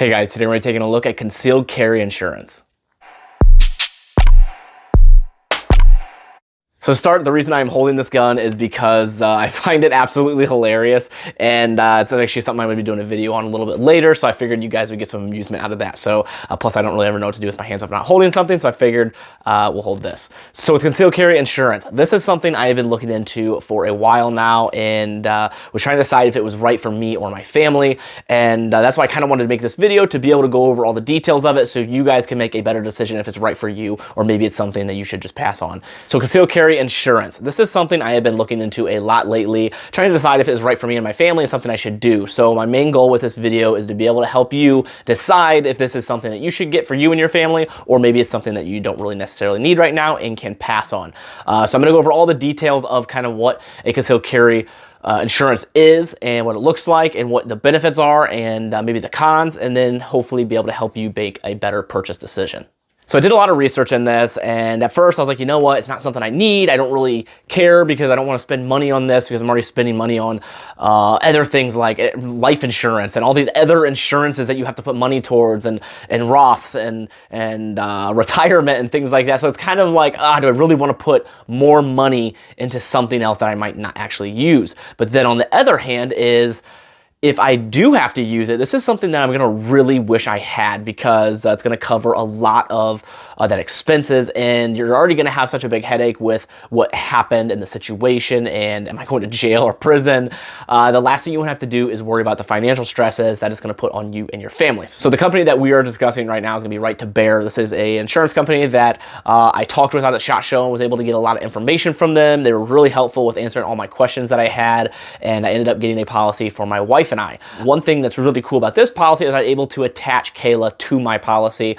Hey guys, today we're taking a look at concealed carry insurance. So to start, the reason I'm holding this gun is because I find it absolutely hilarious, and it's actually something I'm going to be doing a video on a little bit later, so I figured you guys would get some amusement out of that. So plus I don't really ever know what to do with my hands if I'm not holding something, so I figured we'll hold this. So with concealed carry insurance, this is something I have been looking into for a while now, and was trying to decide if it was right for me or my family, and that's why I kind of wanted to make this video, to be able to go over all the details of it so you guys can make a better decision if it's right for you, or maybe it's something that you should just pass on. So concealed carry insurance. This is something I have been looking into a lot lately, trying to decide if it is right for me and my family and something I should do. So my main goal with this video is to be able to help you decide if this is something that you should get for you and your family, or maybe it's something that you don't really necessarily need right now and can pass on. So I'm going to go over all the details of kind of what a concealed carry insurance is and what it looks like and what the benefits are and maybe the cons, and then hopefully be able to help you make a better purchase decision. So I did a lot of research in this, and at first I was like, you know what, it's not something I need. I don't really care because I don't want to spend money on this because I'm already spending money on other things like life insurance and all these other insurances that you have to put money towards, and Roths and retirement and things like that. So it's kind of like, do I really want to put more money into something else that I might not actually use? But then on the other hand is, if I do have to use it, this is something that I'm gonna really wish I had, because it's gonna cover a lot of that expenses, and you're already gonna have such a big headache with what happened in the situation, and am I going to jail or prison? The last thing you want to have to do is worry about the financial stresses that it's gonna put on you and your family. So the company that we are discussing right now is gonna be Right to Bear. This is a insurance company that I talked with on the SHOT Show and was able to get a lot of information from them. They were really helpful with answering all my questions that I had, and I ended up getting a policy for my wife and I. One thing that's really cool about this policy is I'm able to attach Kayla to my policy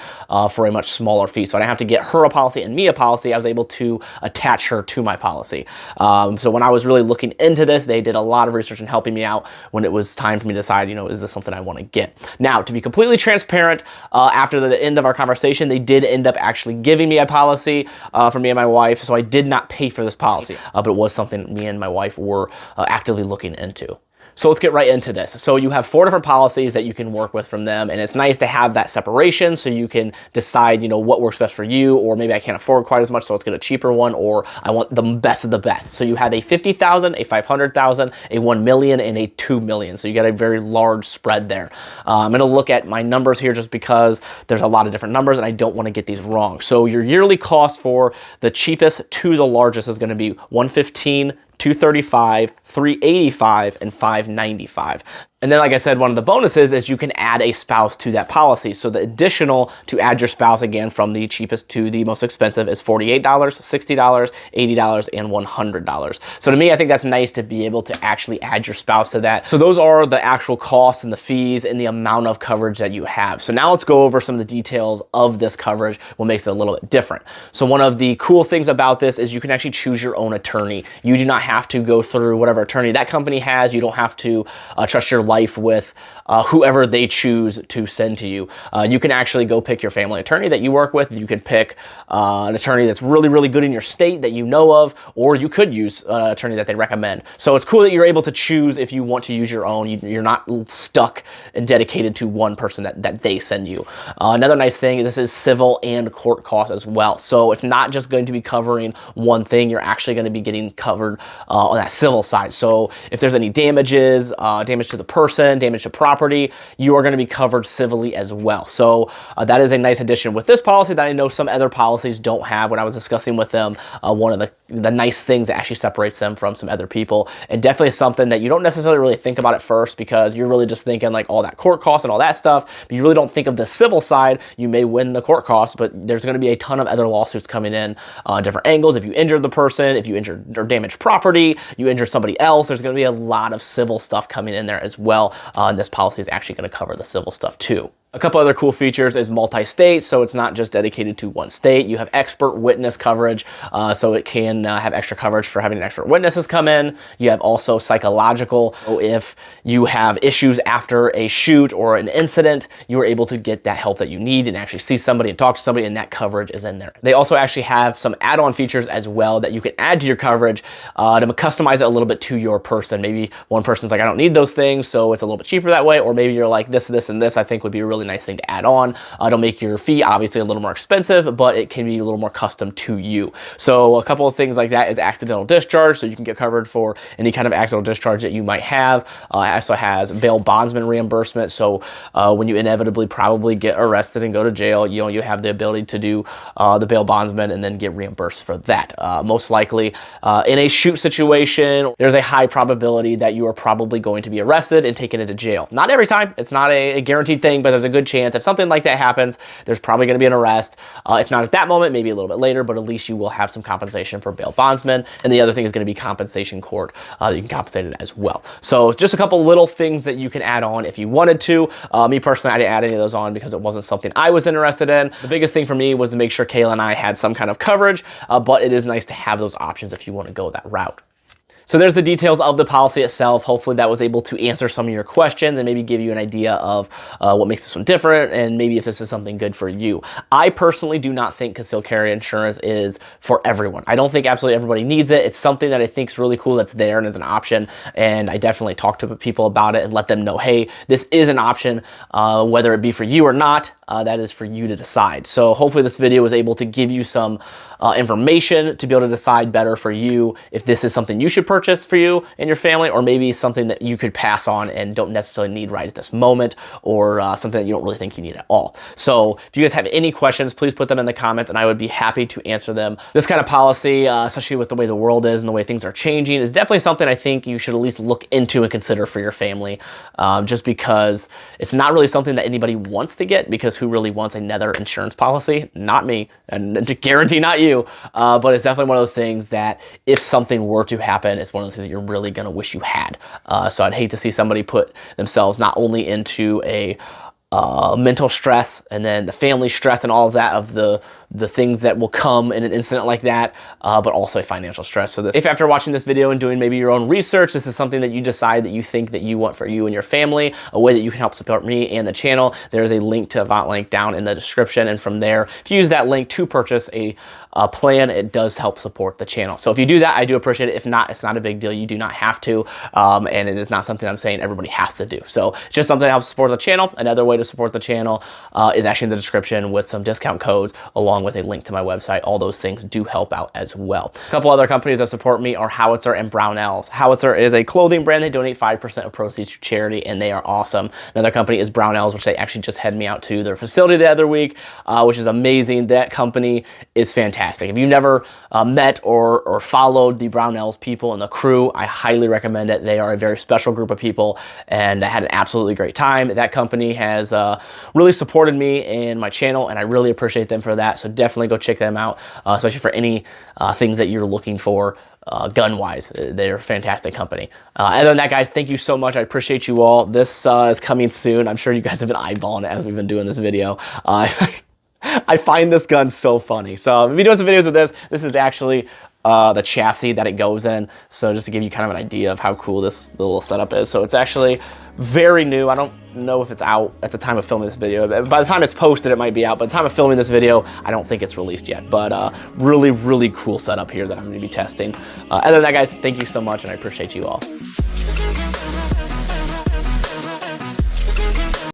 for a much smaller fee. So I didn't have to get her a policy and me a policy. I was able to attach her to my policy. So when I was really looking into this, they did a lot of research and helping me out when it was time for me to decide, you know, is this something I want to get? Now, to be completely transparent, after the end of our conversation, they did end up actually giving me a policy for me and my wife. So I did not pay for this policy, but it was something me and my wife were actively looking into. So let's get right into this. So you have 4 different policies that you can work with from them, and it's nice to have that separation so you can decide, you know, what works best for you, or maybe I can't afford quite as much, so let's get a cheaper one, or I want the best of the best. So you have a 50,000, a 500,000, a 1 million, and a 2 million. So you got a very large spread there. I'm going to look at my numbers here just because there's a lot of different numbers and I don't want to get these wrong. So your yearly cost for the cheapest to the largest is going to be $115, $235, $385, and $595. And then, like I said, one of the bonuses is you can add a spouse to that policy. So the additional to add your spouse, again, from the cheapest to the most expensive, is $48, $60, $80, and $100. So to me, I think that's nice to be able to actually add your spouse to that. So those are the actual costs and the fees and the amount of coverage that you have. So now let's go over some of the details of this coverage, what makes it a little bit different. So one of the cool things about this is you can actually choose your own attorney. You do not have to go through whatever attorney that company has. You don't have to trust your life with whoever they choose to send to you. You can actually go pick your family attorney that you work with. You can pick an attorney that's really, really good in your state that you know of, or you could use an attorney that they recommend. So it's cool that you're able to choose if you want to use your own. You're not stuck and dedicated to one person that they send you. Another nice thing, this is civil and court costs as well. So it's not just going to be covering one thing. You're actually going to be getting covered on that civil side. So if there's any damages, damage to the person, damage to property, you are going to be covered civilly as well. So that is a nice addition with this policy that I know some other policies don't have. When I was discussing with them, one of the nice things that actually separates them from some other people, and definitely something that you don't necessarily really think about at first, because you're really just thinking like all that court costs and all that stuff, but you really don't think of the civil side. You may win the court costs, but there's going to be a ton of other lawsuits coming in different angles. If you injured the person, if you injured or damaged property, you injure somebody else, there's going to be a lot of civil stuff coming in there as well. And this policy is actually going to cover the civil stuff too. A couple other cool features is multi-state, so it's not just dedicated to one state. You have expert witness coverage, so it can have extra coverage for having expert witnesses come in. You have also psychological. So if you have issues after a shoot or an incident, you are able to get that help that you need and actually see somebody and talk to somebody, and that coverage is in there. They also actually have some add-on features as well that you can add to your coverage to customize it a little bit to your person. Maybe one person's like, I don't need those things, so it's a little bit cheaper that way, or maybe you're like, this, and this I think would be really really nice thing to add on. It'll make your fee obviously a little more expensive, but it can be a little more custom to you. So a couple of things like that is accidental discharge, so you can get covered for any kind of accidental discharge that you might have. It also has bail bondsman reimbursement, so when you inevitably probably get arrested and go to jail, you have the ability to do the bail bondsman and then get reimbursed for that. Most likely in a shoot situation, there's a high probability that you are probably going to be arrested and taken into jail. Not every time, it's not a guaranteed thing, but there's a good chance if something like that happens, there's probably going to be an arrest. If not at that moment, maybe a little bit later, but at least you will have some compensation for bail bondsman. And the other thing is going to be compensation court. You can compensate it as well. So just a couple little things that you can add on if you wanted to. Me personally, I didn't add any of those on because it wasn't something I was interested in. The biggest thing for me was to make sure Kayla and I had some kind of coverage, but it is nice to have those options if you want to go that route. So there's the details of the policy itself. Hopefully that was able to answer some of your questions and maybe give you an idea of what makes this one different and maybe if this is something good for you. I personally do not think concealed carry insurance is for everyone. I don't think absolutely everybody needs it. It's something that I think is really cool that's there and is an option, and I definitely talk to people about it and let them know, hey, this is an option, whether it be for you or not. That is for you to decide. So hopefully this video was able to give you some information to be able to decide better for you if this is something you should purchase for you and your family, or maybe something that you could pass on and don't necessarily need right at this moment, or something that you don't really think you need at all. So if you guys have any questions, please put them in the comments and I would be happy to answer them. This kind of policy, especially with the way the world is and the way things are changing, is definitely something I think you should at least look into and consider for your family, just because it's not really something that anybody wants to get, because who really wants another insurance policy? Not me, and to guarantee not you, but it's definitely one of those things that if something were to happen, it's one of those things that you're really gonna wish you had. So I'd hate to see somebody put themselves not only into a mental stress and then the family stress and all of that of the things that will come in an incident like that, but also a financial stress. So if after watching this video and doing maybe your own research, this is something that you decide that you think that you want for you and your family, a way that you can help support me and the channel, there is a link to Avant link down in the description. And from there, if you use that link to purchase a plan, it does help support the channel. So if you do that, I do appreciate it. If not, it's not a big deal. You do not have to, and it is not something I'm saying everybody has to do. So it's just something that helps support the channel. Another way to support the channel is actually in the description with some discount codes along with a link to my website. All those things do help out as well. A couple other companies that support me are Howitzer and Brownells. Howitzer is a clothing brand. They donate 5% of proceeds to charity, and they are awesome. Another company is Brownells, which they actually just had me out to their facility the other week, which is amazing. That company is fantastic. If you've never met or followed the Brownells people and the crew, I highly recommend it. They are a very special group of people, and I had an absolutely great time. That company has really supported me and my channel, and I really appreciate them for that. So definitely go check them out, especially for any things that you're looking for gun-wise. They're a fantastic company. Other than that, guys, thank you so much. I appreciate you all. This is coming soon. I'm sure you guys have been eyeballing it as we've been doing this video. I find this gun so funny. So I'll be doing some videos with this. This is actually the chassis that it goes in. So just to give you kind of an idea of how cool this little setup is. So it's actually very new. I don't know if it's out at the time of filming this video. By the time it's posted, it might be out. By the time of filming this video, I don't think it's released yet. But really, really cool setup here that I'm going to be testing. Other than that, guys, thank you so much, and I appreciate you all.